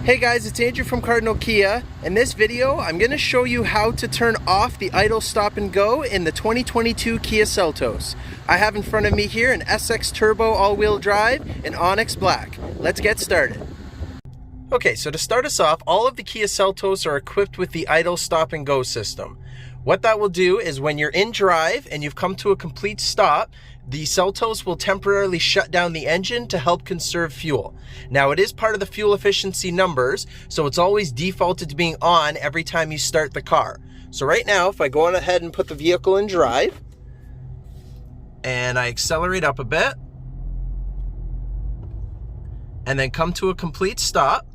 Hey guys, it's Andrew from Cardinal Kia. In this video, I'm going to show you how to turn off the idle stop and go in the 2022 Kia Seltos. I have in front of me here an SX Turbo all-wheel drive in Onyx Black. Let's get started. Okay, so to start us off, all of the Kia Seltos are equipped with the idle stop and go system. What that will do is when you're in drive and you've come to a complete stop, the Seltos will temporarily shut down the engine to help conserve fuel. Now it is part of the fuel efficiency numbers, so it's always defaulted to being on every time you start the car. So right now, if I go on ahead and put the vehicle in drive, and I accelerate up a bit, and then come to a complete stop,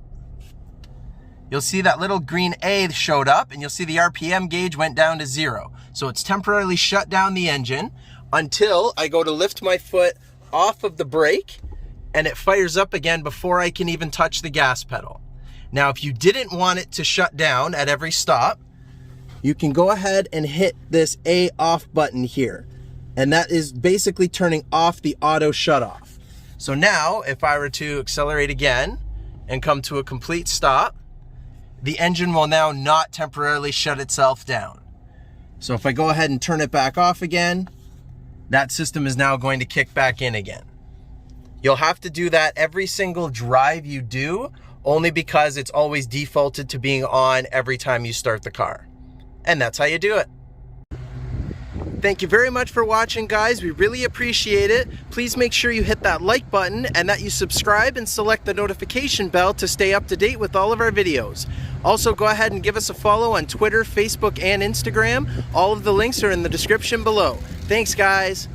you'll see that little green A showed up, and you'll see the RPM gauge went down to 0. So it's temporarily shut down the engine until I go to lift my foot off of the brake, and it fires up again before I can even touch the gas pedal. Now, if you didn't want it to shut down at every stop, you can go ahead and hit this A off button here. And that is basically turning off the auto shut off. So now, if I were to accelerate again and come to a complete stop, the engine will now not temporarily shut itself down. So if I go ahead and turn it back off again, that system is now going to kick back in again. You'll have to do that every single drive you do, only because it's always defaulted to being on every time you start the car. And that's how you do it. Thank you very much for watching, guys. We really appreciate it. Please make sure you hit that like button and that you subscribe and select the notification bell to stay up to date with all of our videos. Also, go ahead and give us a follow on Twitter, Facebook, and Instagram. All of the links are in the description below. Thanks, guys.